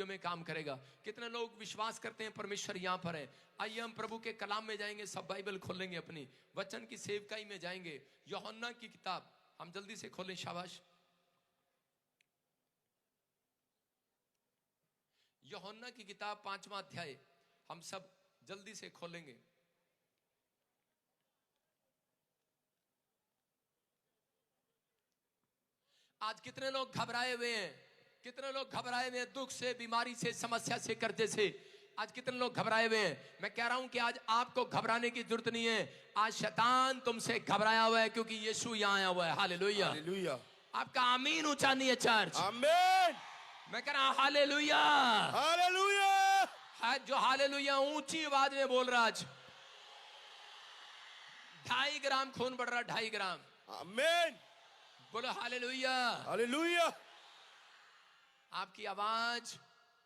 में काम करेगा। कितने लोग विश्वास करते हैं परमेश्वर यहाँ पर है? आइए हम प्रभु के कलाम में जाएंगे, सब बाइबल खोलेंगे, अपनी वचन की सेवकाई में जाएंगे। यूहन्ना की किताब हम जल्दी से खोलें, शाबाश। यूहन्ना की किताब 5वां अध्याय हम सब जल्दी से खोलेंगे। आज कितने लोग घबराए हुए हैं? कितने लोग घबराए हुए हैं दुख से, बीमारी से, समस्या से, कर्जे से? आज कितने लोग घबराए हुए हैं? मैं कह रहा हूं कि आज आपको घबराने की जरूरत नहीं है। आज शैतान तुमसे घबराया हुआ है क्योंकि यीशु यहां आया हुआ है। हालेलुया, हालेलुया, आपका आमीन ऊंचा नहीं है चर्च। आमीन। मैं कह रहा हूं हालेलुया, हालेलुया। है जो हालेलुया ऊंची आवाज में बोल रहा। आज 2.5 ग्राम खून बढ़ रहा, 2.5 ग्राम। आमीन, बोलो हालेलुया। हालेलुया। आपकी आवाज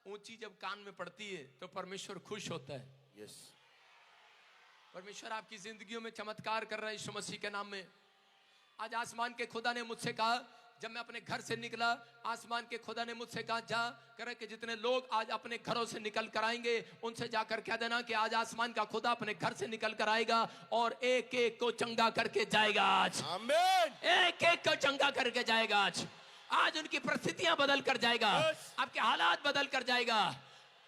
ऊंची जब कान में पड़ती है तो परमेश्वर खुश होता है। यस, परमेश्वर आपकी जिंदगियों में चमत्कार कर रहा है यीशु मसीह के नाम में। आज आसमान के खुदा ने मुझसे कहा, जब मैं अपने घर से निकला, आसमान के खुदा ने मुझसे कहा, जा करे कि जितने लोग आज अपने घरों से निकल कर आएंगे उनसे जाकर कह देना कि आज आसमान का खुदा अपने घर से निकल कर आएगा और एक एक को चंगा करके जाएगा। आज आमीन, एक एक को चंगा करके जाएगा। आज उनकी परिस्थितियां बदल कर जाएगा, आपके हालात बदल कर जाएगा।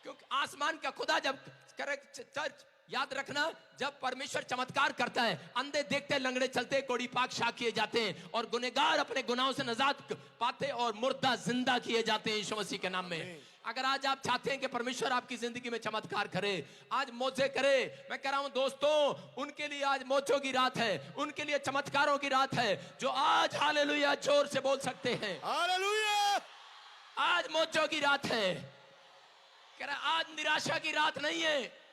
क्योंकि आसमान का खुदा जब करे, चर्च याद रखना, जब परमेश्वर चमत्कार करता है, अंधे देखते, लंगड़े चलते, कोढ़ी पाक शाक किए जाते हैं और गुनहगार अपने गुनाहों से निजात पाते और मुर्दा जिंदा किए जाते हैं यीशु मसीह के नाम में। अगर आज आप चाहते हैं कि परमेश्वर आपकी जिंदगी में चमत्कार करे, आज मौजे करे, मैं कह रहा हूं दोस्तों, उनके लिए आज मौजों की रात है, उनके लिए चमत्कारों की रात है, जो आज हालेलुया जोर से बोल सकते हैं। हालेलुया, आज मौजों की रात है। कह रहा आज निराशा की रात नहीं है।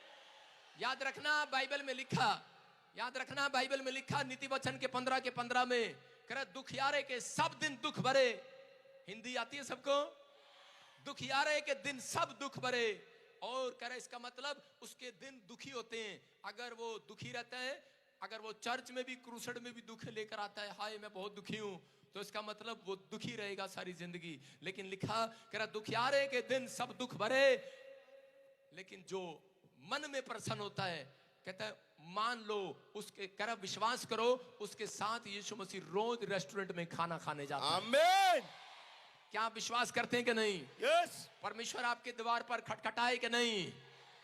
याद रखना बाइबल में लिखा, याद रखना बाइबल में लिखा, नीति वचन के 15 के 15 में कह रहा दुखियारे के सब दिन दुख भरे। हिंदी आती है सबको? दुखियारे के दिन सब दुख भरे। और कह रहा इसका मतलब उसके दिन दुखी होते हैं। अगर वो दुखी रहता है, अगर वो चर्च में भी, क्रूसेड में भी दुख लेकर आता है, हाय मैं बहुत दुखी हूं, तो इसका मतलब वो दुखी रहेगा सारी जिंदगी। लेकिन लिखा, कह रहा दुखियारे के दिन सब दुख भरे, लेकिन जो मन में प्रसन्न होता है, कहता है मान लो उसके, कह रहा विश्वास करो, उसके साथ यीशु मसीह रोज रेस्टोरेंट में खाना खाने जाता है। आमीन। क्या आप विश्वास करते हैं कि नहीं? यस, परमेश्वर आपके द्वार पर खटखटाए कि नहीं?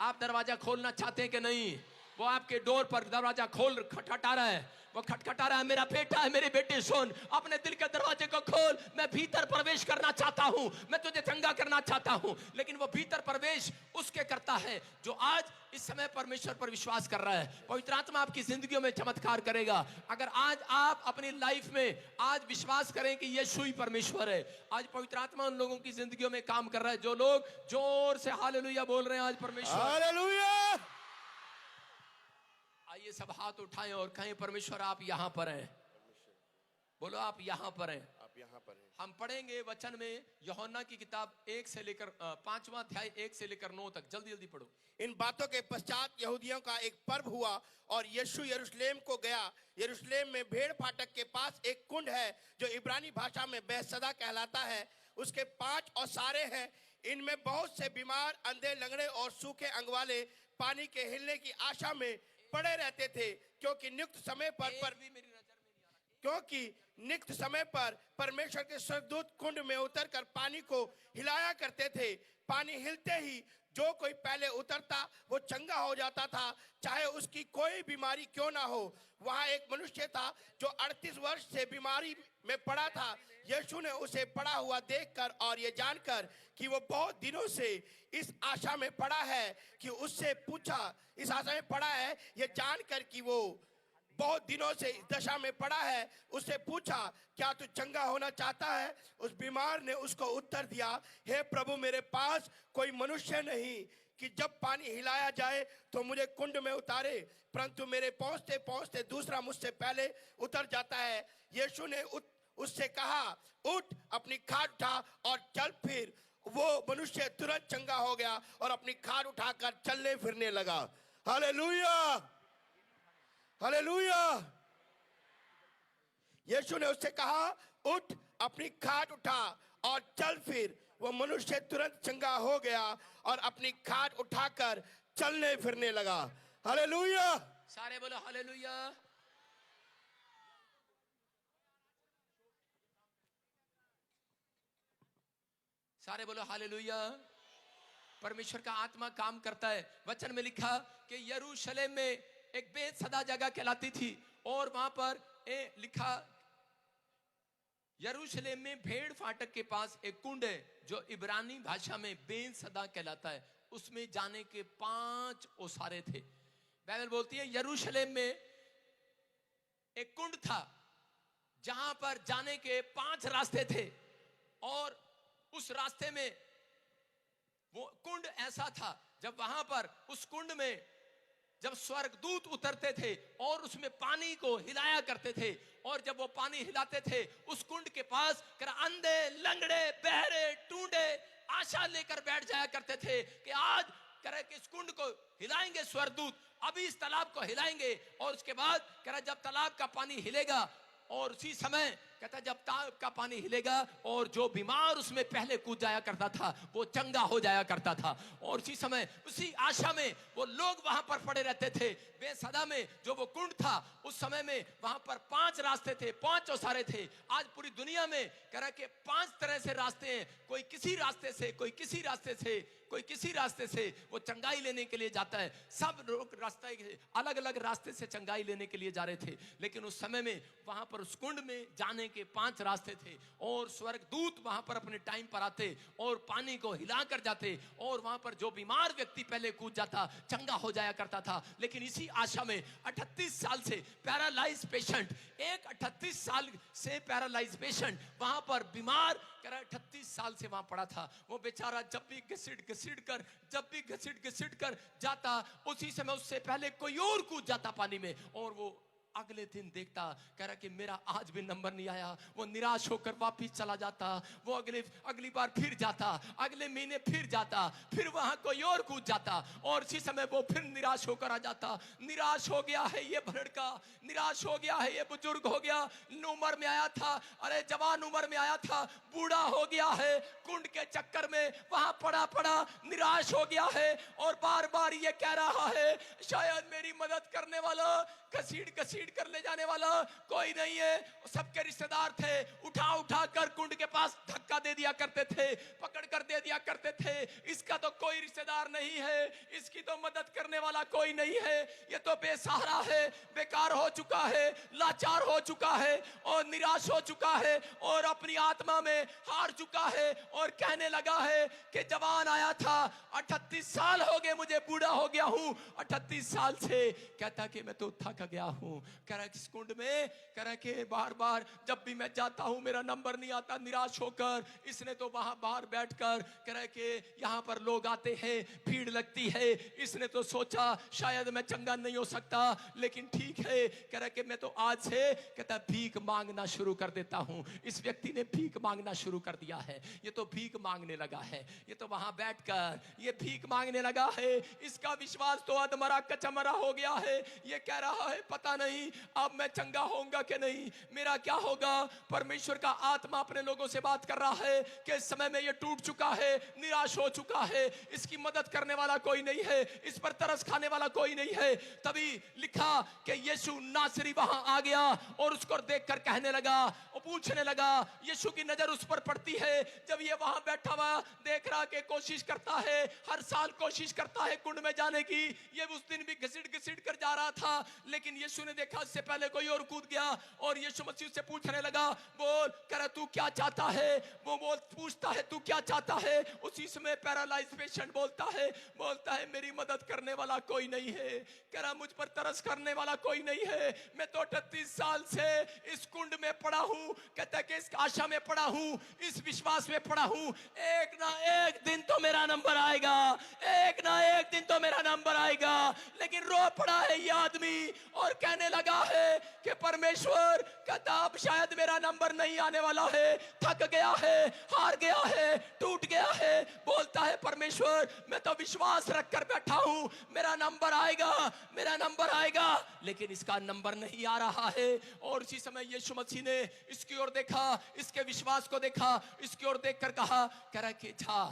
आप दरवाजा खोलना चाहते हैं कि नहीं? वो आपके डोर पर दरवाजा खोल खटखटा रहा है, वो खटखटा रहा है, मेरा बेटा है, मेरी बेटी सुन, अपने दिल के दरवाजे को खोल, मैं भीतर प्रवेश करना चाहता हूं, मैं तुझे चंगा करना चाहता हूं। लेकिन वो भीतर प्रवेश उसके करता है जो आज इस समय परमेश्वर पर विश्वास कर रहा है। पवित्र आत्मा आपकी जिंदगियों में चमत्कार करेगा। अगर आज आप अपनी लाइफ में आज विश्वास करें कि यीशु ही परमेश्वर है, आज पवित्र आत्मा उन लोगों की जिंदगियों में काम कर रहा है जो लोग जोर से हालेलुया बोल रहे हैं आज परमेश्वर। हालेलुया। आइए सब हाथ उठाएं और कहें परमेश्वर आप यहां पर हैं। बोलो आप यहां पर हैं। आप यहाँ पर हैं। हम पढ़ेंगे वचन में यूहन्ना की किताब 1 से लेकर 5वां अध्याय 1 से लेकर 9 तक। जल्दी जल्दी पढ़ो। इन बातों के पश्चात यहूदियों का एक पर्व हुआ और यीशु यरूशलेम को गया। यरूशलेम में भेड़ फाटक के पास एक कुंड है जो इब्रानी भाषा में बेहसदा कहलाता है। उसके 5 औसारे हैं। इनमें बहुत से बीमार, अंधे, लंगड़े और सूखे अंग वाले पानी के हिलने की आशा में पड़े रहते थे, क्योंकि नियुक्त समय पर परमेश्वर के स्वर्गदूत कुंड में उतरकर पानी को हिलाया करते थे। पानी हिलते ही जो कोई पहले उतरता वो चंगा हो जाता था, चाहे उसकी कोई बीमारी क्यों ना हो। वहां एक मनुष्य था जो 38 वर्ष से बीमारी में पड़ा था। यीशु ने उसे पड़ा हुआ देखकर और ये जानकर कि वो बहुत दिनों से इस आशा में पड़ा है कि उससे पूछा, इस आशा में पड़ा है, ये जानकर कि वो बहुत दिनों से इस दशा में पड़ा है, उससे पूछा, क्या तू चंगा होना चाहता है? उस बीमार ने उसको उत्तर दिया, हे प्रभु, मेरे पास कोई मनुष्य नहीं कि जब पानी हिलाया जाए तो मुझे कुंड में उतारे, परंतु मेरे पहुंचते पहुंचते दूसरा मुझसे पहले उतर जाता है। यीशु ने उससे कहा, उठ, अपनी खाट उठा और चल फिर। वो मनुष्य तुरंत चंगा हो गया और अपनी खाट उठाकर चलने फिरने लगा। Hallelujah, hallelujah. यीशु ने उससे कहा, उठ, अपनी खाट उठा और चल फिर। वो मनुष्य तुरंत चंगा हो गया और अपनी खाट उठाकर चलने फिरने लगा। हालेलुया। सारे बोलो हालेलुया। सारे बोलो हालेलुया। परमेश्वर का आत्मा काम करता है। वचन में लिखा कि यरूशलेम में एक बेसदा जगह कहलाती थी और वहां पर लिखा यरूशलेम में भेड़ फाटक के पास एक कुंड है जो इब्रानी भाषा में बेसदा कहलाता है। उसमें जाने के 5 ओसारे थे। बाइबल बोलती है यरूशलेम में एक कुंड था जहां पर जाने के 5 रास्ते थे और उस रास्ते में वो कुंड ऐसा था जब वहां पर उस कुंड में जब स्वर्गदूत उतरते थे और उसमें पानी को हिलाया करते थे और जब वो पानी हिलाते थे उस कुंड के पास अंधे लंगड़े बहरे टूंडे आशा लेकर बैठ जाया करते थे कि आज करे कि इस कुंड को हिलाएंगे स्वर्गदूत, अभी इस तालाब को हिलाएंगे और उसके बाद करे जब तालाब का पानी हिलेगा और उसी समय कहता जब तालाब का पानी हिलेगा और जो बीमार उसमें पहले कूद जाया करता था वो चंगा हो जाया करता था। और उसी समय उसी आशा में वो लोग वहां पर पड़े रहते थे। बेसदा में जो वो कुंड था उस समय में वहां पर 5 रास्ते थे, 5 ओसारे थे। आज पूरी दुनिया में कह रहा कि 5 तरह से रास्ते हैं। कोई किसी रास्ते से, कोई किसी रास्ते से, कोई किसी रास्ते से वो चंगाई लेने के लिए जाता है। सब लोग रास्ते अलग अलग रास्ते से चंगाई लेने के लिए जा रहे थे। लेकिन उस समय में वहां पर उस कुंड में जाने के 5 रास्ते थे और स्वर्गदूत वहां पर अपने टाइम पर आते और पानी को हिला कर जाते और वहां पर जो बीमार व्यक्ति पहले कूद जाता चंगा हो जाया करता था। लेकिन इसी आशा में 38 साल से पैरालाइज पेशेंट, एक 38 साल से पैरालाइज पेशेंट वहां पर बीमार 38 साल से वहां पड़ा था। वो बेचारा जब भी घसीट कर जाता उसी समय उससे पहले कोई और कूद जाता पानी में और वो अगले दिन देखता कह रहा कि मेरा आज भी नंबर नहीं आया। वो निराश होकर वापिस चला जाता। वो अगली बार फिर जाता, अगले महीने फिर जाता, फिर वहां कोई और कूद जाता और इसी समय वो फिर निराश होकर आ जाता। निराश हो गया है ये लड़का, निराश हो गया है ये बुजुर्ग, हो गया उम्र में आया था, अरे जवान उम्र में आया था, बूढ़ा हो गया है, कुंड के चक्कर में वहां पड़ा निराश हो गया है और बार बार ये कह रहा है शायद मेरी मदद करने वाला, घसीट कर ले जाने वाला कोई नहीं है। सबके रिश्तेदार थे, उठा कर कुंड के पास धक्का दे दिया करते थे, पकड़ कर दे दिया करते थे। इसका तो कोई रिश्तेदार नहीं है, इसकी तो मदद करने वाला कोई नहीं है, ये तो बेसहारा है, बेकार हो चुका है, लाचार हो चुका है और निराश हो चुका है और अपनी आत्मा में हार चुका है और कहने लगा है कि जवान आया था, 38 साल हो गए मुझे, बूढ़ा हो गया हूं 38 साल से। कहता कि मैं तो थक गया हूं। कह रहा इस कुंड में कह रहा कि बार जब भी मैं जाता हूं मेरा नंबर नहीं आता, निराश होकर इसने तो वहां बाहर बैठकर कह रहा कि यहां पर लोग आते हैं, भीड़ लगती है, इसने तो सोचा शायद मैं चंगा नहीं हो सकता, लेकिन ठीक है कह रहा कि मैं तो आज से कहता भीख मांगना शुरू कर देता हूं। इस व्यक्ति ने भीख मांगना शुरू कर दिया है। ये तो भीख मांगने लगा है, ये तो वहां बैठकर ये भीख मांगने लगा है। इसका विश्वास तो अधमरा कचमरा हो गया है। ये कह रहा है पता नहीं अब मैं चंगा होऊंगा कि नहीं, मेरा क्या होगा। परमेश्वर का आत्मा अपने लोगों से बात कर रहा है कि इस समय में ये टूट चुका है, निराश हो चुका है, इसकी मदद करने वाला कोई नहीं है, इस पर तरस खाने वाला कोई नहीं है। तभी लिखा कि यीशु नासरी वहां आ गया और उसको देखकर कहने लगा और पूछने लगा, यीशु की नजर उस पर पड़ती है जब ये वहां बैठा हुआ देख रहा कि कोशिश करता है, हर साल कोशिश करता है कुंड में जाने की। ये उस दिन भी घसीट कर जा रहा था, लेकिन यीशु ने देखा इससे पहले कोई और कूद गया और यीशु मसीह से पूछने लगा, बोल कह तू क्या चाहता है। वो पूछता है तू क्या चाहता है। उसी समय पैरालाइज पेशेंट बोलता है मेरी मदद करने वाला कोई नहीं है, कह रहा मुझ पर तरस करने वाला कोई नहीं है। मैं तो 38 साल से इस कुंड में पड़ा हूं, कहता है कि इस आशा में पड़ा हूं, इस विश्वास में पड़ा हूं, एक ना एक दिन तो मेरा नंबर आएगा, एक ना एक दिन तो मेरा नंबर आएगा। लेकिन रो पड़ा है ये आदमी, ली और कहने लगा है कि परमेश्वर कहता अब शायद मेरा नंबर नहीं आने वाला है, थक गया है, हार गया है, टूट गया है। बोलता है परमेश्वर मैं तो विश्वास रख कर बैठा हूं, मेरा नंबर आएगा, मेरा नंबर आएगा, लेकिन इसका नंबर नहीं आ रहा है। और उसी समय यीशु मसीह ने इसकी ओर देखा, इसके विश्वास को देखा, इसकी ओर देखकर कहा, कह रहा कि जा,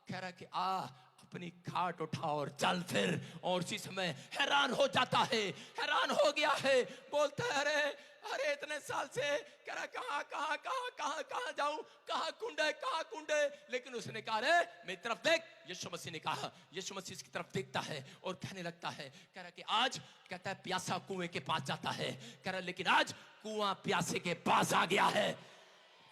कह रहा कि आ अपनी खाट उठा और चल फिर। और उसी समय हैरान हो जाता है, हैरान हो गया है, बोलता है अरे अरे इतने साल से कह रहा कहां कहां कहां कहां कहां जाऊं, कहां कुंड है, कहां कुंड है। लेकिन उसने कहा रे मेरी तरफ देख। यीशु मसीह ने कहा, यीशु मसीह इसकी तरफ देखता है और कहने लगता है, कह रहा कि आज कहता है प्यासा कुएं के पास जाता है, कह रहा लेकिन आज कुआं प्यासे के पास आ गया है।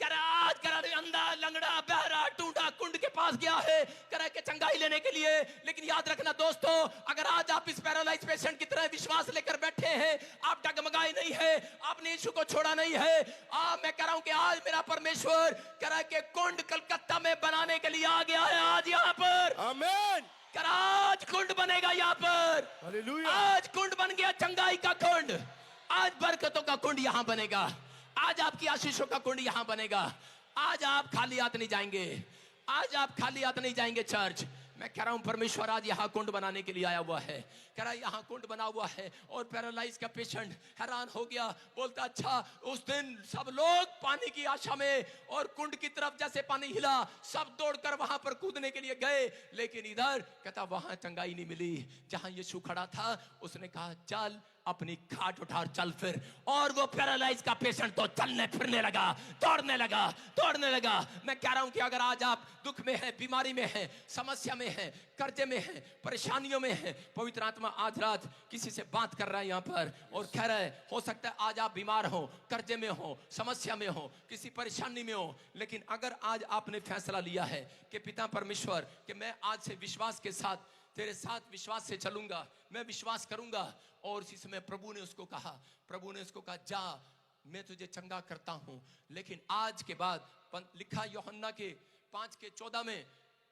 कह रहा आज कह रहा अंधा लंगड़ा बहरा टूटा कुंड के पास गया है, कह रहा कि चंगाई लेने के लिए। लेकिन याद रखना दोस्तों, अगर आज आप इस पैरालाइज पेशेंट की तरह विश्वास लेकर बैठे हैं, आप डगमगाए नहीं है, आपने यीशु को छोड़ा नहीं है। मैं कह रहा हूं कि आज मेरा परमेश्वर कह रहा है कि कुंड कलकत्ता में बनाने के लिए आ गया है आज यहाँ पर। आमीन। कह रहा आज कुंड बनेगा यहाँ पर, हालेलुया। आज कुंड बन गया, चंगाई का कुंड, आज बरकतों का कुंड यहाँ बनेगा, आज आपकी आशीषों का कुंड यहां बनेगा। आज आप खाली हाथ नहीं जाएंगे, आज आप खाली हाथ नहीं जाएंगे चर्च। मैं कह रहा हूं परमेश्वर आज यहां कुंड बनाने के लिए आया हुआ है। कह रहा यहां कुंड बना हुआ है। और पैरालाइज का पेशेंट हैरान हो गया, बोलता अच्छा उस दिन सब लोग पानी की आशा में और कुंड की तरफ जैसे पानी हिला सब दौड़कर वहां पर कूदने के लिए गए, लेकिन इधर कहता वहां चंगाई नहीं मिली। जहां यीशु खड़ा था उसने कहा चल अपनी खाट उठा चल फिर। और वो पैरालाइज का पेशेंट तो चलने फिरने लगा, दौड़ने लगा, दौड़ने लगा। मैं कह रहा हूं कि अगर आज आप दुख में हैं, बीमारी में हैं, समस्या में हैं, कर्जे में हैं, परेशानियों में हैं, पवित्र आत्मा आज रात किसी से बात कर रहा है यहाँ पर और कह रहा है हो सकता है आज आप बीमार हो, कर्जे में हो, समस्या में हो, किसी परेशानी में हो, लेकिन अगर आज आपने फैसला लिया है कि पिता परमेश्वर कि मैं आज से विश्वास के साथ तेरे साथ विश्वास से चलूंगा, मैं विश्वास करूंगा। और इसी समय प्रभु ने उसको कहा जा मैं तुझे चंगा करता हूं। लेकिन आज के बाद लिखा यूहन्ना के 5:14 में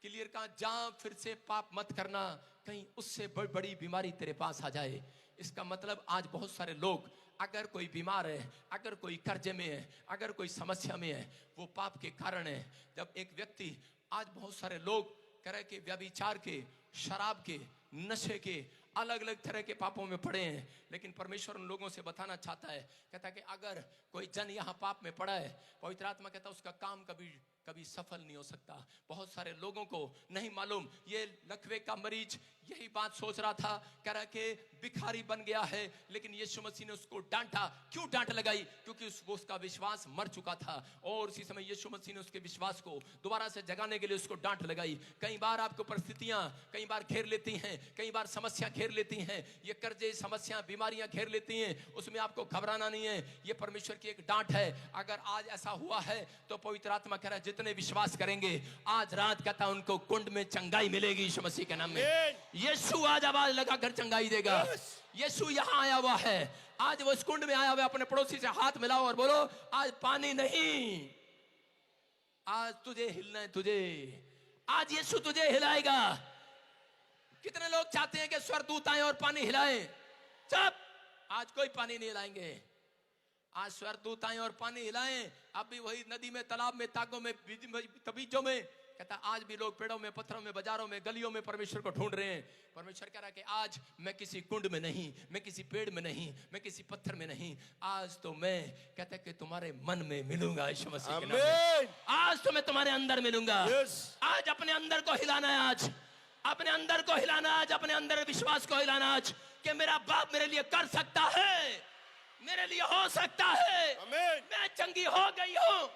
क्लियर कहा जा फिर से पाप मत करना, कहीं उससे बड़ी बीमारी तेरे पास आ जाए। इसका मतलब आज बहुत सारे लोग, अगर कोई बीमार है, अगर कोई कर्जे में है, अगर कोई समस्या में है, वो पाप के कारण है। जब एक व्यक्ति, आज बहुत सारे लोग कह रहे कि व्यभिचार के, शराब के, नशे के, अलग अलग तरह के पापों में पड़े हैं, लेकिन परमेश्वर उन लोगों से बताना चाहता है, कहता है कि अगर कोई जन यहाँ पाप में पड़ा है, पवित्र आत्मा कहता है उसका काम कभी सफल नहीं हो सकता। बहुत सारे लोगों को नहीं मालूम, ये लकवे का मरीज यही बात सोच रहा था, कह रहा कि भिखारी बन गया है, लेकिन यीशु मसीह ने उसको डांटा। क्यों डांट लगाई? क्योंकि उसका विश्वास मर चुका था। और उसी समय यीशु मसीह ने उसके विश्वास को दोबारा से जगाने के लिए उसको डांट लगाई। कई बार आपको परिस्थितियां कई बार घेर लेती हैं, कई बार समस्या घेर लेती हैं, ये कर्जे, समस्या, बीमारियां घेर लेती हैं, उसमें आपको घबराना नहीं है, ये परमेश्वर की एक डांट है। अगर आज ऐसा हुआ है तो पवित्र आत्मा कह रहा है जितने विश्वास करेंगे आज रात कहता उनको कुंड में चंगाई मिलेगी यीशु मसीह के नाम में। यीशु आज आवाज लगाकर चंगाई देगा। यीशु यहाँ आया हुआ है, आज वो इस कुंड में आया हुआ है। अपने पड़ोसी से हाथ मिलाओ और बोलो आज पानी नहीं, आज तुझे हिलना है, तुझे आज यीशु तुझे हिलाएगा। कितने लोग चाहते हैं कि स्वर्गदूत आए और पानी हिलाएं? चुप, आज कोई पानी नहीं हिलाएंगे। आज स्वर्गदूत आए और पानी हिलाएं, अब भी वही नदी में, तालाब में, ताकों में, तबीजों में। कहता आज भी लोग पेड़ों में, पत्थरों में, बाजारों में, गलियों में परमेश्वर को ढूंढ रहे हैं। परमेश्वर कह रहा है कि आज मैं किसी कुंड में नहीं, मैं किसी पेड़ में नहीं, मैं किसी पत्थर में नहीं, आज तो मैं कहता है कि तुम्हारे मन में मिलूंगा यीशु मसीह के नाम में। आज तो मैं तुम्हारे अंदर मिलूंगा। आज अपने अंदर को हिलाना है, आज अपने अंदर को हिलाना, आज अपने अंदर विश्वास को हिलाना, आज कि मेरा बाप मेरे लिए कर सकता है, मेरे लिए हो सकता है, मैं चंगी हो गई हूं।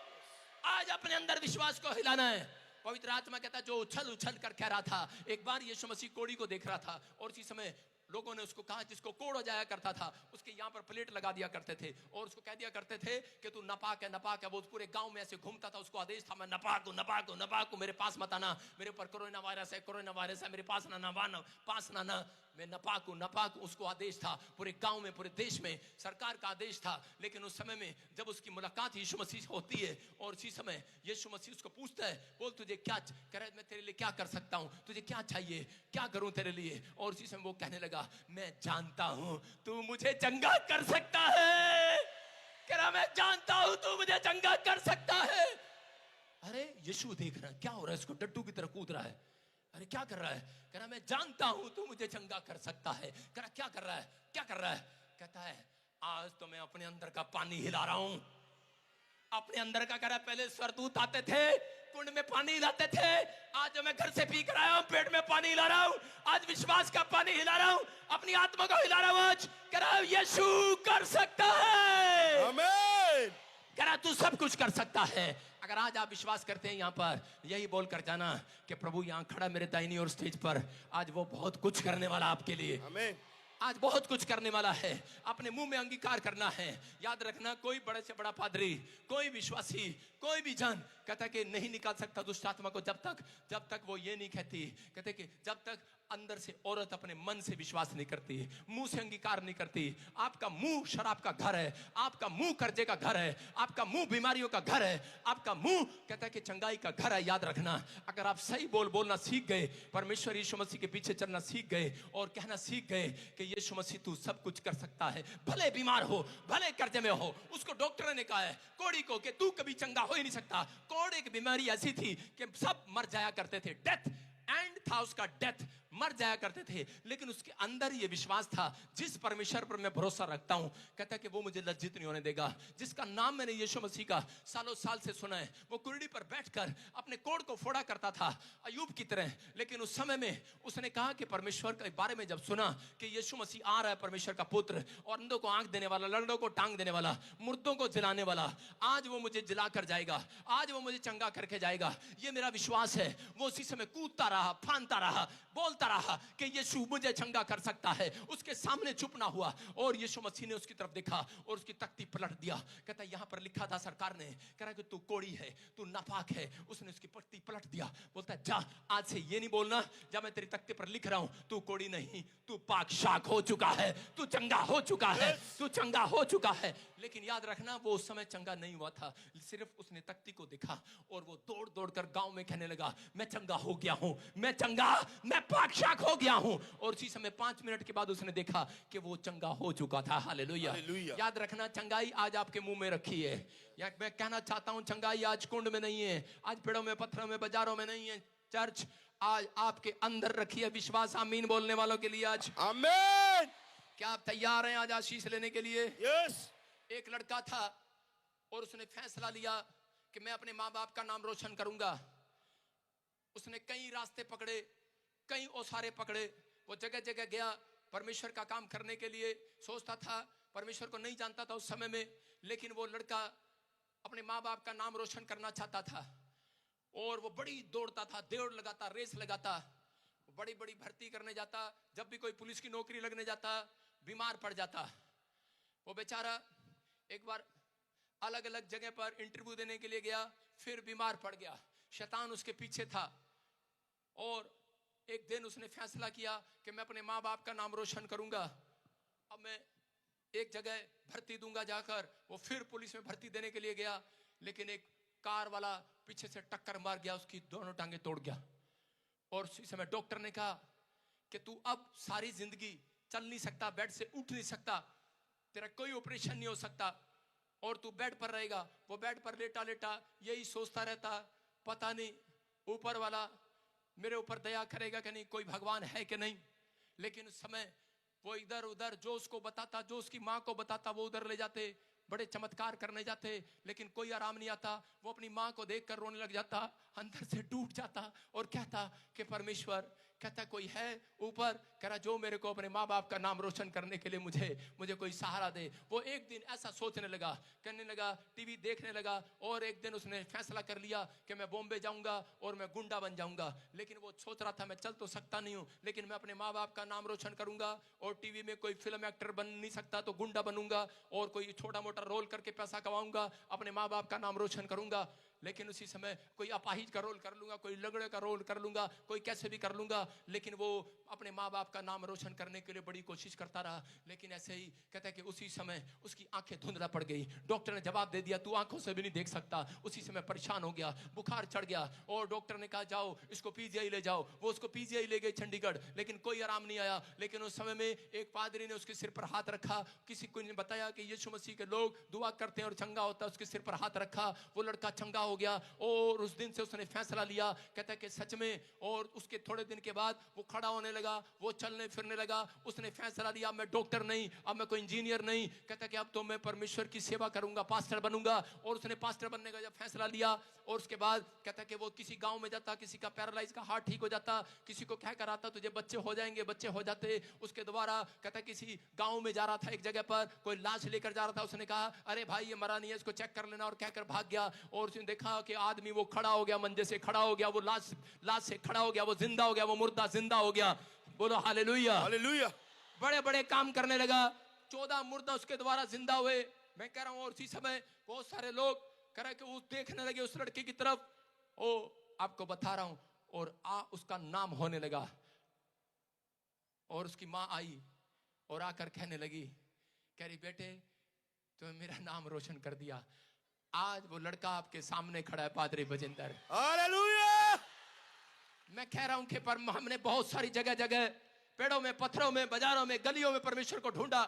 आज अपने अंदर विश्वास को हिलाना है। पवित्र आत्मा कहता जो उछल उछल कर कह रहा था, एक बार यीशु मसीह कोड़ी को देख रहा था और इसी समय लोगों ने उसको कहा, जिसको कोड़ हो जाया करता था उसके यहाँ पर प्लेट लगा दिया करते थे और उसको कह दिया करते थे कि तू नापाक है, नापाक है। वो पूरे गांव में ऐसे घूमता था, उसको आदेश था मैं नापाक हूं, नापाक हूं, नापाक हूं, मेरे पास मत आना, मेरे ऊपर कोरोना वायरस है, कोरोना वायरस है, मेरे पास ना पास ना, मैं नापाक हूं, नापाक हूं। उसको आदेश था पूरे गांव में, पूरे देश में सरकार का आदेश था। लेकिन उस समय में जब उसकी मुलाकात यीशु मसीह से होती है और उसी समय यीशु मसीह उसको पूछता है, बोल तुझे क्या, कह रहा है मैं तेरे लिए क्या कर सकता हूं, तुझे क्या चाहिए, क्या करूं तेरे लिए। और उसी समय वो कहने लगा लगा, मैं जानता हूं तू मुझे चंगा कर सकता है। कह रहा मैं जानता हूं तू मुझे चंगा कर सकता है। अरे यीशु देख रहा है क्या हो रहा है, इसको डड्डू की तरह कूद रहा है। अरे क्या कर रहा है? कह रहा मैं जानता हूं तू मुझे चंगा कर सकता है। कह रहा क्या कर रहा है, क्या कर रहा है? कहता है आज तो मैं अपने अंदर का पानी हिला रहा हूं। अपने अंदर का, कह रहा पहले स्वर्गदूत आते थे कुंड में पानी हिलाते थे, आज जो मैं घर से पी कर आया हूं पेट में पानी हिला रहा हूं, आज विश्वास का पानी हिला रहा हूं, अपनी आत्मा को हिला रहा हूं। आज कह रहा यीशु कर सकता है। आमीन। कह रहा तू सब कुछ कर सकता है। अगर आज आप विश्वास करते हैं यहां पर यही बोल कर जाना कि प्रभु यहां खड़ा मेरे दाहिनी ओर स्टेज पर, आज वो बहुत कुछ करने वाला आपके लिए। आमीन। आज बहुत कुछ करने वाला है। अपने मुंह में अंगीकार करना है। याद रखना कोई बड़े से बड़ा पादरी, कोई विश्वासी, कोई भी जन कहता कि नहीं निकाल सकता दुष्ट आत्मा को जब तक वो ये नहीं कहती, कहते कि जब तक अंदर से औरत अपने मन से विश्वास नहीं करती, मुंह से अंगीकार नहीं करती। आपका मुंह शराब का घर है, आपका मुंह कर्जे का घर है, आपका मुंह बीमारियों का घर है, आपका मुंह कहता है कि चंगाई का घर है। याद रखना अगर आप सही बोलना सीख गए, परमेश्वर यीशु मसीह के पीछे चलना सीख गए और कहना सीख गए कि यीशु मसीह तू सब कुछ कर सकता है, भले बीमार हो, भले कर्जे में हो। उसको डॉक्टर ने कहा है कोड़ी को कि तू कभी चंगा हो ही नहीं सकता। कोड़े की बीमारी ऐसी थी कि सब मर जाया करते थे, डेथ एंड था उसका, डेथ मर जाया करते थे। लेकिन उसके अंदर ये विश्वास था जिस परमेश्वर पर मैं भरोसा रखता हूं, कहता है कि वो मुझे लज्जित नहीं होने देगा। जिसका नाम मैंने यीशु मसीह का सालों साल से सुना है, वो कुर्डी पर बैठकर अपने कोड़ को फोड़ा करता था अयूब की तरह। लेकिन उस समय में उसने कहा कि परमेश्वर के बारे में जब सुना कि यीशु मसीह आ रहा है, परमेश्वर का पुत्र, और अंधों को आंख देने वाला, लंगड़ों को टांग देने वाला, मुर्दों को जिलाने वाला, आज वो मुझे जिला कर जाएगा, आज वो मुझे चंगा करके जाएगा, ये मेरा विश्वास है। वो उसी समय कूदता रहा, फांदता रहा, बोलता रहा कि यीशु मुझे चंगा कर सकता है। उसके सामने चुप ना हुआ और यीशु मसीह ने उसकी तरफ देखा और उसकी तख्ती पलट दिया। कहता है यहां पर लिखा था सरकार ने, कह रहा कि तू कोड़ी है, तू नापाक है। उसने उसकी तख्ती पलट दिया। बोलता है जा आज से ये नहीं बोलना जब मैं तेरी तख्ते पर लिख रहा हूं तू कोड़ी नहीं, तू पाक शाक हो चुका है, तू चंगा हो चुका है, तू चंगा हो चुका है। लेकिन याद रखना वो उस समय चंगा नहीं हुआ था, सिर्फ उसने तख्ती को देखा और वो दौड़ दौड़ कर गांव में कहने लगा मैं चंगा हो गया हूं, मैं चंगा, मैं पाक शाक हो गया हूं। और उसी समय 5 मिनट के बाद उसने देखा कि वो चंगा हो चुका था। हालेलुया। याद रखना चंगाई आज आपके मुंह में रखी है। या मैं कहना चाहता हूं चंगाई आज कुंड में नहीं है, आज पेड़ों में, पत्थरों में, बाजारों में नहीं है। चर्च आज आपके अंदर रखी है। विश्वास आमीन बोलने वालों के लिए आज आमीन। क्या आप तैयार हैं आज आशीष लेने के लिए? यस। एक लड़का था और उसने फैसला लिया कि मैं अपने माँ बाप का नाम रोशन करूंगा। उसने कई रास्ते पकड़े, कई औसारे पकड़े, वो जगह जगह गया परमेश्वर का काम करने के लिए। सोचता था, परमेश्वर को नहीं जानता था उस समय में, लेकिन वो लड़का अपने माँ बाप का नाम रोशन करना चाहता था और वो बड़ी दौड़ता था, दौड़ लगाता, रेस लगाता, बड़ी बड़ी भर्ती करने जाता। जब भी कोई पुलिस की नौकरी लगने जाता बीमार पड़ जाता। वो बेचारा एक बार अलग अलग जगह पर इंटरव्यू देने के लिए गया, फिर बीमार पड़ गया। शैतान उसके पीछे था और एक दिन उसने फैसला किया कि मैं अपने माँ बाप का नाम रोशन करूंगा। अब मैं एक जगह भर्ती दूंगा जाकर। वो फिर पुलिस में भर्ती देने के लिए गया, लेकिन एक कार वाला पीछे से टक्कर मार गया, उसकी दोनों टांगे तोड़ गया। और उसी समय डॉक्टर ने कहा कि तू अब सारी जिंदगी चल नहीं सकता, बेड से उठ नहीं सकता, तेरा कोई ऑपरेशन नहीं हो सकता और तू बेड पर रहेगा। वो बेड पर लेटा लेटा यही सोचता रहता, पता नहीं ऊपर वाला मेरे ऊपर दया करेगा कि नहीं, कोई भगवान है कि नहीं। लेकिन उस समय वो इधर उधर जो उसको बताता, जो उसकी माँ को बताता, वो उधर ले जाते, बड़े चमत्कार करने जाते, लेकिन कोई आराम नहीं आता। वो अपनी माँ को देखकर रोने लग जाता, अंदर से टूट जाता और कहता कि परमेश्वर, कहता कोई है ऊपर, कह रहा जो मेरे को अपने माँ बाप का नाम रोशन करने के लिए मुझे कोई सहारा दे। वो एक दिन ऐसा सोचने लगा, करने लगा, टीवी देखने लगा और एक दिन उसने फैसला कर लिया कि मैं बॉम्बे जाऊंगा और मैं गुंडा बन जाऊंगा। लेकिन वो सोच रहा था मैं चल तो सकता नहीं हूँ, लेकिन मैं अपने माँ बाप का नाम रोशन करूंगा और टीवी में कोई फिल्म एक्टर बन नहीं सकता तो गुंडा बनूंगा और कोई छोटा मोटा रोल करके पैसा कमाऊंगा, अपने माँ बाप का नाम रोशन करूंगा। लेकिन उसी समय कोई अपाहिज का रोल कर लूंगा, कोई लंगड़े का रोल कर लूंगा, कोई कैसे भी कर लूंगा, लेकिन वो अपने माँ बाप का नाम रोशन करने के लिए बड़ी कोशिश करता रहा। लेकिन ऐसे ही कहता है कि उसी समय उसकी आंखें धुंधला पड़ गई। डॉक्टर ने जवाब दे दिया तू आंखों से भी नहीं देख सकता। उसी समय परेशान हो गया, बुखार चढ़ गया और डॉक्टर ने कहा जाओ इसको पीजीआई ले जाओ। वो उसको पीजीआई ले गए चंडीगढ़, लेकिन कोई आराम नहीं आया। लेकिन उस समय में एक पादरी ने उसके सिर पर हाथ रखा। किसी को ने बताया कि यीशु मसीह के लोग दुआ करते हैं और चंगा होता है। उसके सिर पर हाथ रखा, वो लड़का चंगा हो गया और उस दिन से उसने फैसला लिया, कहता है कि सच में। और उसके थोड़े दिन के बाद वो खड़ा होने लगा, वो चलने फिरने लगा। उसने फैसला लिया मैं डॉक्टर नहीं, अब मैं कोई इंजीनियर नहीं, कहता है कि अब तो मैं परमेश्वर की सेवा करूंगा, पास्टर बनूंगा। और उसने पास्टर बनने का जब फैसला लिया और उसके बाद कहता है कि वो किसी गांव में जाता, किसी का पैरालाइज का हार्ट ठीक हो जाता, किसी को कह कर आता तुझे बच्चे हो जाएंगे, बच्चे हो जाते। उसके द्वारा कहता है किसी गांव में जा रहा था, एक जगह पर कोई लाश लेकर जा रहा था। उसने कहा अरे भाई ये मरा नहीं है, इसको चेक कर लेना, और कहकर भाग गया। और उसने देखा कि आदमी वो खड़ा हो गया, मंजे से खड़ा हो गया, वो लाश से खड़ा हो गया, वो जिंदा हो गया, वो मुर्दा जिंदा हो गया। बोलो हालेलुया, हालेलुया। बड़े बड़े काम करने लगा। 14 मुर्दा उसके द्वारा जिंदा हुए। मैं कह रहा हूं और उसी समय बहुत सारे लोग कह रहे कि वो देखने लगे उस लड़के की तरफ। ओ आपको बता रहा हूं, और उसका नाम होने लगा। और उसकी माँ आई और आकर कहने लगी, कह रही बेटे तुम्हें मेरा नाम रोशन कर दिया। आज वो लड़का आपके सामने खड़ा है, पादरी बजिंदर। हालेलुया। मैं कह रहा हूं कि पर हमने बहुत सारी जगह जगह पेड़ों में, पत्थरों में, बाजारों में, गलियों में परमेश्वर को ढूंढा।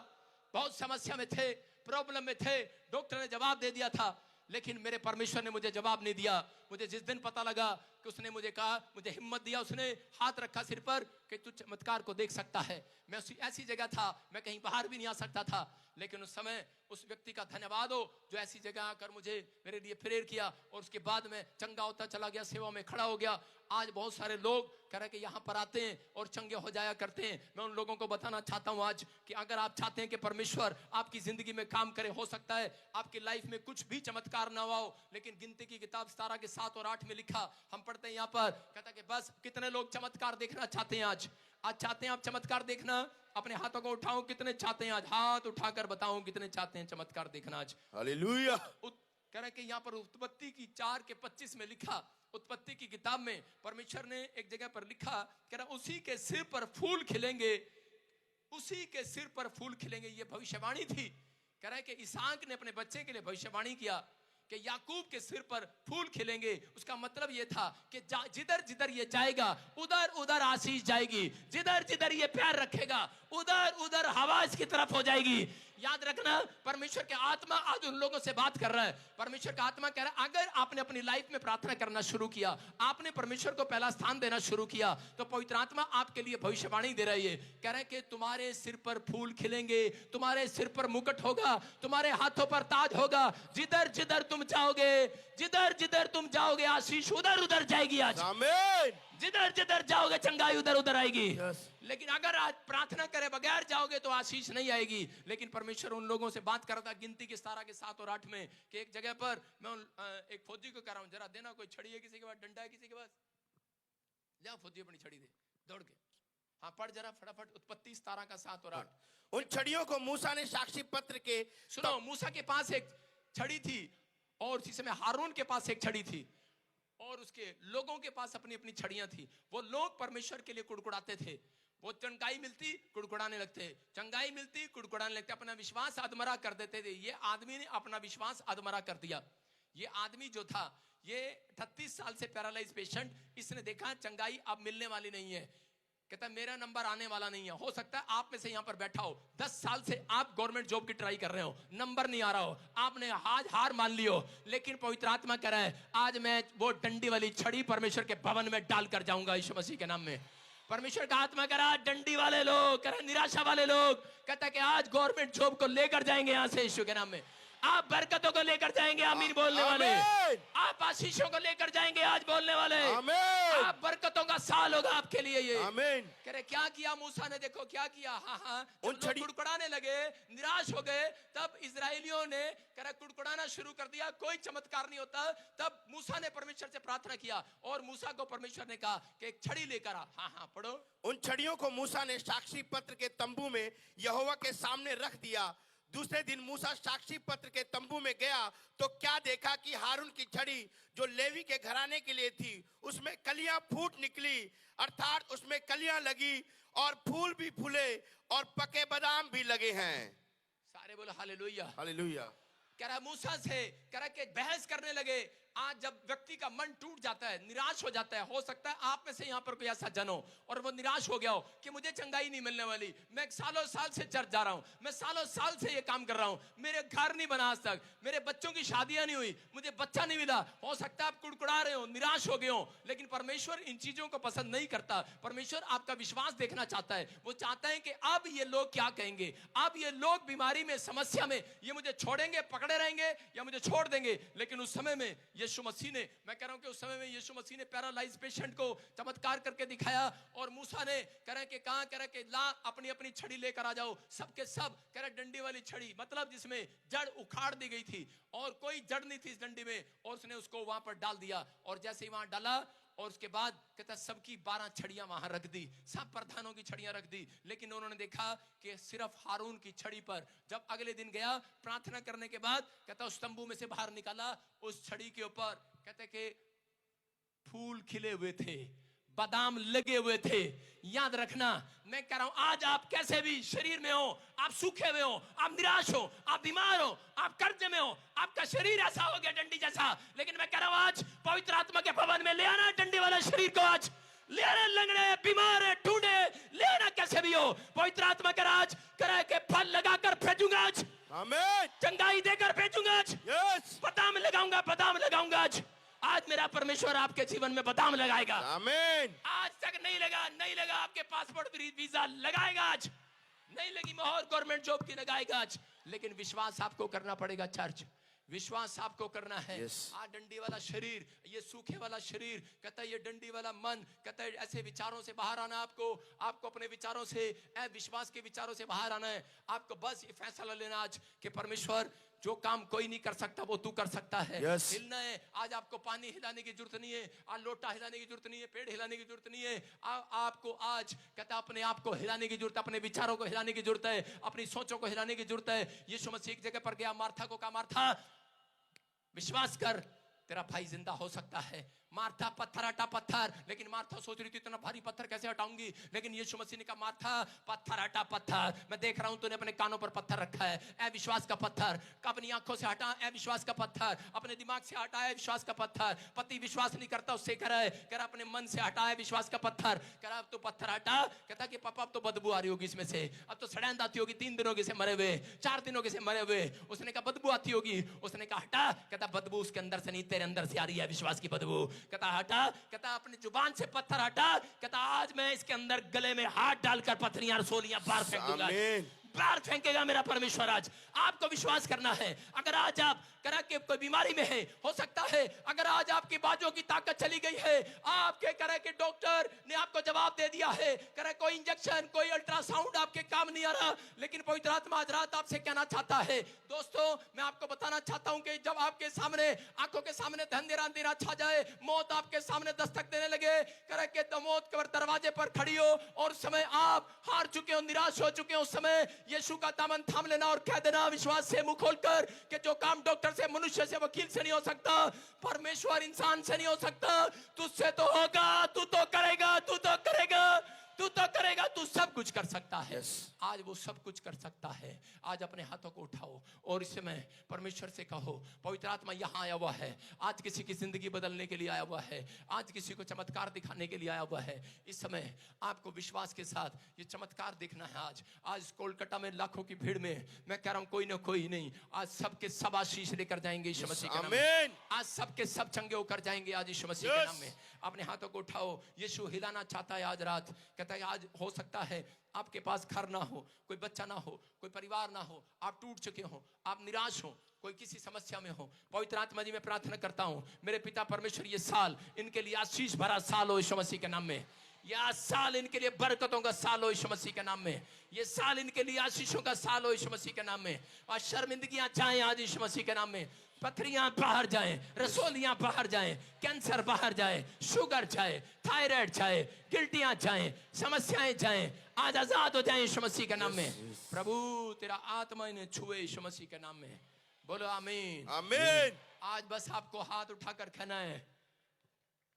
बहुत समस्या में थे, प्रॉब्लम में थे, डॉक्टर ने जवाब दे दिया था, लेकिन मेरे परमेश्वर ने मुझे जवाब नहीं दिया। मुझे जिस दिन पता लगा कि उसने मुझे कहा, मुझे हिम्मत दिया, उसने हाथ रखा सिर पर कि तू चमत्कार को देख सकता है। मैं उसी ऐसी जगह था, मैं कहीं बाहर भी नहीं आ सकता था, लेकिन उस समय उस व्यक्ति का धन्यवाद हो जो ऐसी जगह आकर मुझे मेरे लिए प्रेयर किया। और उसके बाद में चंगा होता चला गया, सेवा में खड़ा हो गया। आज बहुत सारे लोग कह रहे कि यहाँ पर आते हैं और चंगे हो जाया करते हैं। मैं उन लोगों को बताना चाहता हूँ आज कि अगर आप चाहते हैं कि परमेश्वर आपकी जिंदगी में काम करे, हो सकता है आपकी लाइफ में कुछ भी चमत्कार ना हुआ हो, लेकिन गिनती की किताब 17 के 7 और 8 में लिखा, हम पढ़ते हैं यहाँ पर, कहता कि बस कितने लोग चमत्कार देखना चाहते हैं। आज चाहते हैं आप चमत्कार देखना? अपने हाथों को उठाओ, कितने चाहते हैं आज? हाथ उठाकर बताओ कितने चाहते हैं चमत्कार देखना आज। हालेलुया। कह रहे कि यहाँ पर उत्पत्ति की 4 के 25 में लिखा, उत्पत्ति की किताब में परमेश्वर ने एक जगह पर लिखा, कह रहा उसी के सिर पर फूल खिलेंगे, उसी के सिर पर फूल खिलेंगे। ये भविष्यवाणी थी। कह रहा है कि इसहाक ने अपने बच्चे के लिए भविष्यवाणी किया कि याकूब के सिर पर फूल खिलेंगे। उसका मतलब ये था कि जिधर जिधर ये जाएगा उधर उधर आशीष जाएगी, जिधर जिधर ये पैर रखेगा उधर उधर हवा इसकी तरफ हो जाएगी। याद रखना, परमेश्वर के आत्मा आज उन लोगों से बात कर रहा है। परमेश्वर का आत्मा कह रहा है अगर आपने अपनी लाइफ में प्रार्थना करना शुरू किया, आपने परमेश्वर को पहला स्थान देना शुरू किया, तो पवित्र आत्मा आपके लिए भविष्यवाणी दे रही है। कह रहे हैं कि तुम्हारे सिर पर फूल खिलेंगे, तुम्हारे सिर पर मुकुट होगा, तुम्हारे हाथों पर ताज होगा। जिधर जिधर तुम जाओगे, जिधर जिधर तुम जाओगे आशीष उधर उधर जाएगी। आज आमीन। जिधर जिधर जाओगे चंगाई उधर उधर आएगी। लेकिन अगर आज प्रार्थना करे बगैर जाओगे तो आशीष नहीं आएगी। लेकिन परमेश्वर उन लोगों से बात कर रहा था गिनती के 17 के 7 और 8 में कि एक जगह पर मैं एक फौजी को कह रहा हूं, जरा देना, कोई छड़ी है किसी के पास, डंडा है किसी के पास, जा फौजी अपनी छड़ी दे दौड़ के। हाँ पढ़ जरा फटाफट उत्पत्ति 17 का 7 और 8। उन छड़ियों को मूसा ने साक्षी पत्र के, सुनो, मूसा के पास एक छड़ी थी और उसी समय हारून के पास एक छड़ी थी और उसके लोगों के पास अपनी अपनी छड़ियां थी। वो लोग परमेश्वर के लिए कुड़कुड़ाते थे। वो चंगाई मिलती कुड़कुड़ाने लगते, चंगाई मिलती कुड़कुड़ाने लगते, अपना विश्वास अधमरा कर देते थे। ये आदमी ने अपना विश्वास अधमरा कर दिया। ये आदमी जो था, ये 38 साल से पैरालाइज पेशेंट, इसने देखा चंगाई अब मिलने वाली नहीं है। कहता मेरा नंबर आने वाला नहीं है। हो सकता है आप में से यहाँ पर बैठा हो, 10 साल से आप गवर्नमेंट जॉब की ट्राई कर रहे हो, नंबर नहीं आ रहा हो, आपने आज हार मान ली हो, लेकिन पवित्र आत्मा कह रहा है आज मैं वो डंडी वाली छड़ी परमेश्वर के भवन में डालकर जाऊंगा यीशु मसीह के नाम में। परमेश्वर का आत्मा कह रहा है डंडी वाले लोग, कह रहा निराशा वाले लोग, कहता है कि आज गवर्नमेंट जॉब को लेकर जाएंगे यहाँ से यीशु के नाम में। आप बरकतों को लेकर जाएंगे, आमीन बोलने वाले। आप आशीषों को लेकर जाएंगे आज बोलने वाले। आप बरकतों का साल होगा आपके लिए ये। आमीन। कह रहे क्या किया मूसा ने, देखो क्या किया। हाँ उन छड़ी कुड़कुड़ाने लगे, निराश हो गए, तब इजरायलियों ने कह रहा कुड़कुड़ाना शुरू कर दिया, कोई चमत्कार नहीं होता। तब मूसा ने परमेश्वर से प्रार्थना किया और मूसा को परमेश्वर ने कहा कि एक छड़ी लेकर आ। हाँ पढ़ो। उन छड़ियों को मूसा ने साक्षी पत्र के तंबू में यहोवा के सामने रख दिया। दूसरे दिन मूसा साक्षी पत्र के तंबू में गया तो क्या देखा कि हारून की छड़ी जो लेवी के घराने के लिए थी उसमें कलियां फूट निकली, अर्थात उसमें कलियां लगी और फूल भी फूले और पके बादाम भी लगे हैं। सारे बोलो हालेलुया। हालेलुया। कह रहा मूसा से कह रहा कि बहस करने लगे। आज जब व्यक्ति का मन टूट जाता है, निराश हो जाता है, हो सकता है आप में से यहाँ पर कोई ऐसा जन हो और वो निराश हो गया हो कि मुझे चंगाई नहीं मिलने वाली, मैं सालों साल से चर्च जा रहा हूँ, मैं सालों साल से ये काम कर रहा हूँ, मेरे घर नहीं बना आज तक, मेरे बच्चों की शादियां नहीं हुई, मुझे बच्चा नहीं मिला। हो सकता है आप कुड़कुड़ा रहे हो, निराश हो गए हो, लेकिन परमेश्वर इन चीजों को पसंद नहीं करता। परमेश्वर आपका विश्वास देखना चाहता है। वो चाहता है कि अब ये लोग क्या कहेंगे, अब ये लोग बीमारी में, समस्या में, ये मुझे छोड़ेंगे, पकड़े रहेंगे या मुझे छोड़ देंगे। लेकिन उस समय में यीशु मसीह ने, मैं कह रहा हूं कि उस समय में यीशु मसीह ने पैरालाइज पेशेंट को चमत्कार करके दिखाया। और मूसा ने कह रहे कि कहां, कह रहे कि ला अपनी अपनी छड़ी लेकर आ जाओ, सबके सब कह रहे डंडी वाली छड़ी, मतलब जिसमें जड़ उखाड़ दी गई थी और कोई जड़ नहीं थी इस डंडी में, और उसने उसको वहां पर डाल दिया। और जैसे ही वहां डाला और उसके बाद कहता सबकी 12 छड़ियां वहां रख दी, सब प्रधानों की छड़ियां रख दी। लेकिन उन्होंने देखा कि सिर्फ हारून की छड़ी पर, जब अगले दिन गया प्रार्थना करने के बाद, कहता उस तंबू में से बाहर निकाला, उस छड़ी के ऊपर कहते कि फूल खिले हुए थे, बादाम लगे हुए थे। याद रखना, मैं कह रहा हूं आज आप कैसे भी शरीर में हो, आप सूखे हुए हो, आप निराश हो, आप बीमार हो, आप कर्ज में हो, आपका शरीर ऐसा हो गया डंडी जैसा, लेकिन मैं कह रहा हूं आज पवित्र आत्मा के भवन में ले आना डंडी वाला शरीर को, आज ले आना, लंगड़े, बीमार, टूटे, ले आना कैसे भी हो। पवित्र आत्मा का राज करे के फल लगाकर भेजूंगा आज, आमीन। चंगाई देकर भेजूंगा आज, यस। बादाम लगाऊंगा, बादाम लगाऊंगा आज। आज मेरा परमेश्वर आपके जीवन में बादाम लगाएगा। आमीन। आज तक नहीं लगा, नहीं लगा, आपके पासपोर्ट वीजा लगाएगा आज, नहीं लगी मोहर गवर्नमेंट जॉब की लगाएगा आज। लेकिन विश्वास आपको करना पड़ेगा चर्च, विश्वास आपको करना है। आज डंडी वाला शरीर, ये सूखे वाला शरीर, कहता है ये डंडी वाला मन, कहता है ऐसे विचारों से बाहर आना, आपको अपने विचारों से, विश्वास के विचारों से बाहर आना है। आपको बस ये फैसला लेना आज कि परमेश्वर जो काम कोई नहीं कर सकता वो तू कर सकता है। हिलना है आज, आपको पानी हिलाने की जरूरत नहीं है, आज लोटा हिलाने की जरूरत नहीं है, पेड़ हिलाने की जरूरत नहीं है। आपको आज कहता अपने आप को हिलाने की जरूरत है, अपने विचारों को हिलाने की जरूरत है, अपनी सोचों को हिलाने की जरूरत है। यीशु मसीह एक जगह पर गया, मार्था को कहा मार्था विश्वास कर तेरा भाई जिंदा हो सकता है। मार्था पत्थर हटा पत्थर, लेकिन मार्था सोच रही थी इतना भारी पत्थर कैसे हटाऊंगी, लेकिन यीशु मसीह ने कहा मार्था पत्थर हटा पत्थर, मैं देख रहा हूं तूने अपने कानों पर पत्थर रखा है, ए विश्वास का पत्थर, अपनी आंखों से हटा ए विश्वास का पत्थर, अपने दिमाग से हटा है विश्वास का पत्थर। पति विश्वास नहीं करता उससे कह रहा है, कह रहा अपने मन से हटा है विश्वास का पत्थर, कह रहा अब तो पत्थर हटा। कहता कि पापा अब तो बदबू आ रही होगी इसमें से, अब तो सड़ैंद आती होगी, 3 दिनों के से मरे हुए, 4 दिनों के से मरे हुए। उसने कहा बदबू आती होगी, उसने कहा हटा। कहता बदबू उसके अंदर से नहीं तेरे अंदर से आ रही है विश्वास की बदबू। कहता हटा, कहता अपनी जुबान से पत्थर हटा। कहता आज मैं इसके अंदर गले में हाथ डालकर पत्थरियां रसोलियां बाहर फेंक दूंगा, बाहर फेंकेगा मेरा परमेश्वर। आज आपको विश्वास करना है। अगर आज आप करा के कोई बीमारी में है, हो सकता है अगर आज आपकी बाजू की ताकत चली गई है, आपके करा के डॉक्टर ने आपको जवाब दे दिया है, करा कोई इंजेक्शन, कोई अल्ट्रासाउंड आपके काम नहीं आ रहा, लेकिन पवित्र आत्मा आज रात आपसे कहना चाहता है। दोस्तों मैं आपको बताना चाहता हूं कि जब आपके सामने, आंखों के सामने अंधेरा अंधेरा छा जाए, मौत आपके सामने दस्तक देने लगे, करा के तो मौत के दरवाजे पर खड़ी हो और उस समय आप हार चुके हो, निराश हो चुके हो, उस समय यीशु का दामन थाम लेना और कह देना विश्वास से मुंह खोलकर कि जो काम डॉक्टर से, मनुष्य से, वकील से नहीं हो सकता, परमेश्वर इंसान से नहीं हो सकता, तुझसे तो होगा, तू तो करेगा, तू तो करेगा, तू तो करेगा, तू सब कुछ कर सकता है। आज वो सब कुछ कर सकता है। आज अपने हाथों को उठाओ और इस समय परमेश्वर से कहो पवित्र आत्मा यहाँ आया हुआ है, आज किसी की जिंदगी बदलने के लिए आया हुआ है, आज किसी को चमत्कार दिखाने के लिए आया हुआ है। इस समय आपको विश्वास के साथ ये चमत्कार देखना है। आज कोलकाता में लाखों की भीड़ में मैं कह रहा हूं कोई ना कोई नहीं, आज सबके सब आशीष लेकर जाएंगे यीशु मसीह के नाम में। आज सबके सब चंगे होकर जाएंगे आज यीशु मसीह के नाम में। अपने हाथों को उठाओ, यीशु हिलाना चाहता है आज रात। कहता है आज हो सकता है आपके पास घर ना हो, कोई बच्चा ना हो, कोई परिवार ना हो, आप टूट चुके हो, आप निराश हो, कोई किसी समस्या में हो। पवित्र आत्मा जी मैं प्रार्थना करता हूं मेरे पिता परमेश्वर ये साल इनके लिए आशीष भरा साल हो यीशु मसीह के नाम में। यह साल इनके लिए बरकतों का साल हो यीशु मसीह के नाम में। ये साल इनके लिए आशीषों का साल हो यीशु मसीह के नाम में। और शर्मिंदगियां जाएं आज यीशु मसीह के नाम में, पथरियां बाहर जाएं, रसोलियां बाहर जाएं, कैंसर बाहर जाए, शुगर जाए, थायराइड जाए, गिल्टियां जाएं, समस्याएं जाएं। आज आजाद हो जाए यीशु मसीह के नाम में। प्रभु तेरा आत्मा इन्हें छुए यीशु मसीह के नाम में। बोलो आमीन। आमीन। आज बस आपको हाथ उठाकर कहना है,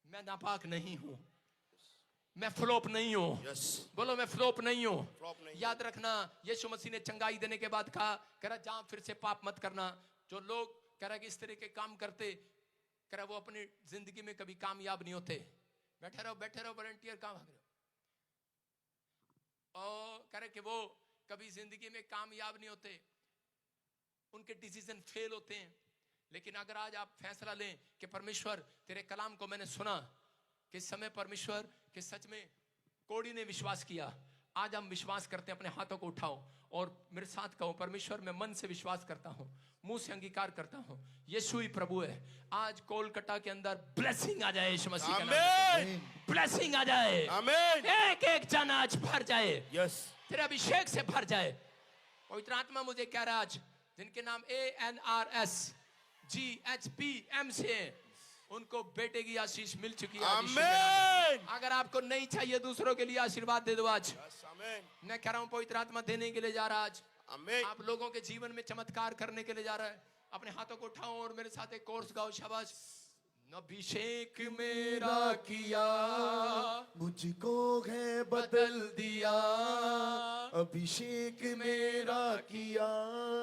मैं नापाक नहीं हूं, मैं फ्लॉप नहीं हूं। यस। बोलो मैं फ्लॉप नहीं हूं। फ्लॉप नहीं। याद रखना, यीशु मसीह ने चंगाई देने के बाद कहा, कह रहा जहां फिर से पाप मत करना। जो लोग कह रहा कि इस तरह के काम करते, कह रहा वो अपनी जिंदगी में कभी कामयाब नहीं होते। बैठे रहो वॉलंटियर काम भाग रहे हो। और कह रहे कि वो कभी जिंदगी में कामयाब नहीं होते, उनके डिसीजन फेल होते हैं। लेकिन अगर आज आप फैसला लें कि परमेश्वर तेरे कलाम को मैंने सुना, कि इस समय परमेश्वर के सच में कोड़ी ने विश्वास किया, आज हम विश्वास करते हैं। अपने हाथों को उठाओ और मेरे साथ कहो, परमेश्वर मैं मन से विश्वास करता हूं, मुंह से अंगीकार करता हूं, यीशु ही प्रभु है। आज कोलकाता के अंदर ब्लेसिंग आ जाए यीशु मसीह के नाम में। ब्लेसिंग आ जाए। आमीन। एक एक जन आज भर जाए, यस। तेरे अभिषेक से भर जाए। पवित्र आत्मा मुझे कह रहा आज, जिनके नाम ANRSGHPM से हैं, उनको बेटे की आशीष मिल चुकी है। आमीन। अगर आपको नहीं चाहिए दूसरों के लिए आशीर्वाद दे दो आज। यस। आमीन। मैं कह रहा हूं पवित्र आत्मा देने के लिए जा रहा है आज। आमीन। आप लोगों के जीवन में चमत्कार करने के लिए जा रहा है। अपने हाथों को उठाओ और मेरे साथ एक कोर्स गाओ। शाबाश। अभिषेक मेरा किया, मुझको है बदल दिया, अभिषेक मेरा किया।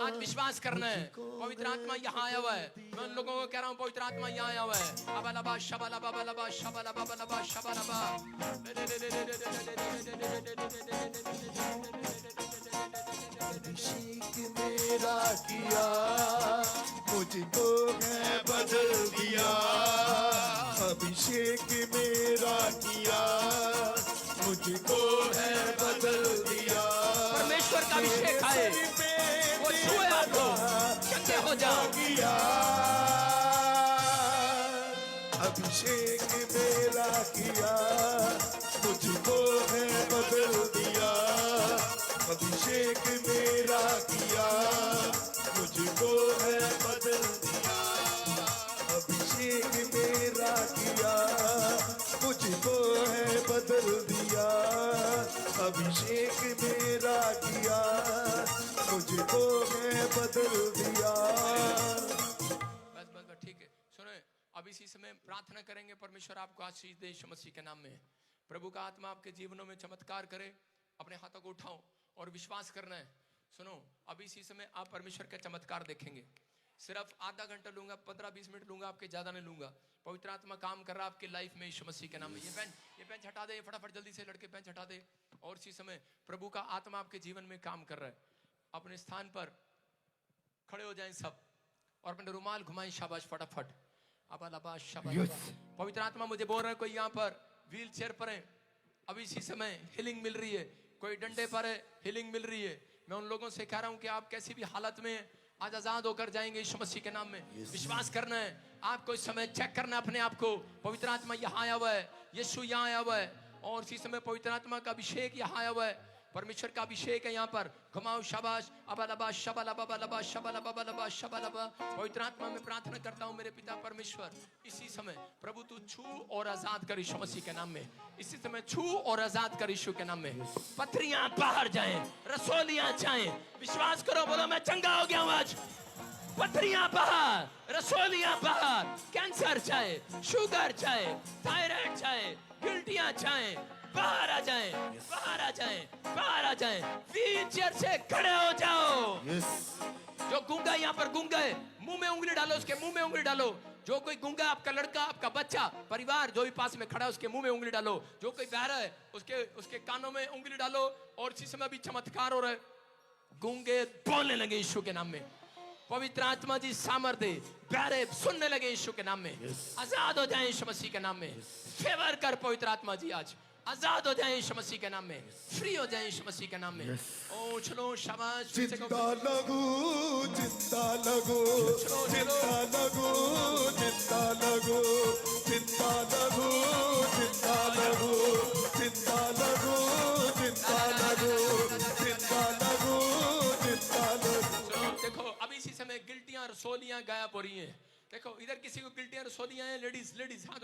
आज विश्वास करना है। पवित्र आत्मा यहाँ आया हुआ है। मैं उन लोगों को कह रहा हूँ पवित्र आत्मा यहाँ आया हुआ है। अबलबा शबलबा बलबा शबलबा बलबा शबलबा। अभिषेक मेरा किया, मुझको है बदल दिया। अभिषेक मेरा किया, मुझको है बदल दिया। परमेश्वर का अभिषेक आए, वो छुए आपको, चंगे हो जाओ। अभिषेक मेरा किया, मुझको है बदल दिया। अभिषेक मेरा किया, मुझको है बदल दिया। अभिषेक मेरा किया, मुझको है बदल दिया। अभिषेक मेरा किया, मुझको है बदल दिया। बस ठीक है। सुनो, अब इसी समय प्रार्थना करेंगे, परमेश्वर आपको आशीष दे यीशु मसीह के नाम में। प्रभु का आत्मा आपके जीवनों में चमत्कार करे। अपने हाथों को उठाओ और विश्वास करना है। सुनो, अभी इसी समय आप परमेश्वर का चमत्कार देखेंगे। सिर्फ आधा घंटा लूंगा, 15-20 मिनट लूंगा, आपके ज्यादा नहीं लूंगा। पवित्र आत्मा काम कर रहा है आपके लाइफ में यीशु मसीह के नाम में। ये पेन हटा दे, फटाफट जल्दी से लड़के पेन हटा दे। और इसी समय प्रभु का आत्मा आपके जीवन में काम कर रहा है। अपने स्थान पर खड़े हो जाएं सब और अपने रुमाल घुमाएं। शाबाश, फटाफट। पवित्र आत्मा मुझे बोल रहा है, कोई यहाँ पर व्हील चेयर पर है, अभी इसी समय हीलिंग मिल रही है। कोई डंडे पर है, हीलिंग मिल रही है। मैं उन लोगों से कह रहा हूं कि आप कैसी भी हालत में आज आजाद होकर जाएंगे यीशु मसीह के नाम में। विश्वास करना है। आपको इस समय चेक करना अपने आप को। पवित्र आत्मा यहाँ आया हुआ है, यीशु यहाँ आया हुआ है और इसी समय पवित्र आत्मा का अभिषेक यहाँ आया हुआ है। परमेश्वर का अभिषेक है यहाँ पर। घुमाओ, शाबाश। अबलबा शबलबा बलबा शबलबा बलबा शबलबा। पवित्र आत्मा में प्रार्थना करता हूँ मेरे पिता परमेश्वर, इसी समय प्रभु तू छू और आजाद कर यीशु मसीह के नाम में। इसी समय छू और आजाद कर यीशु के नाम में। पथरियां बाहर जाएं, रसोलियां जाएं। विश्वास करो, बोलो मैं चंगा हो गया हूँ आज। पथरियां बाहर, रसोलियां बाहर। कैंसर चाहे, शुगर चाहे, थायराइड चाहे, गिल्टियां चाहे, बाहर आ जाएं, बाहर आ जाएं, बाहर आ जाएं। व्हील चेयर से खड़े हो जाओ। जो गूंगा यहाँ पर गूंगा है, मुंह में उंगली डालो, उसके मुंह में उंगली डालो। जो कोई गूंगा, आपका लड़का, आपका बच्चा, परिवार जो भी पास में खड़ा है, उसके मुंह में उंगली डालो। जो कोई बहरा है, उसके कानों में उंगली डालो। और इसी समय भी चमत्कार हो रहा है। गूंगे बोलने लगे यीशु के नाम में। पवित्र आत्मा जी सामर्थ्य, बहरे सुनने लगे यीशु के नाम में। आजाद हो जाए यीशु मसीह के नाम में। फेवर कर पवित्र आत्मा जी, आज आजाद हो जाए यीशु मसीह के नाम में। फ्री हो जाए यीशु मसीह के नाम में। ओ चलो, शाबाश। जिंदा लगो, जिंदा लगो, जिंदा लगो, जिंदा लगो, जिंदा लगो, जिंदा लगो, जिंदा लगो, जिंदा लगो, जिंदा लगो, जिंदा लगो। देखो, अभी इसी समय गिल्टियां रसोलियां गायब हो रही हैं। देखो, इधर किसी को गिल्टियां रसोलियां हैं। लेडीज हाथ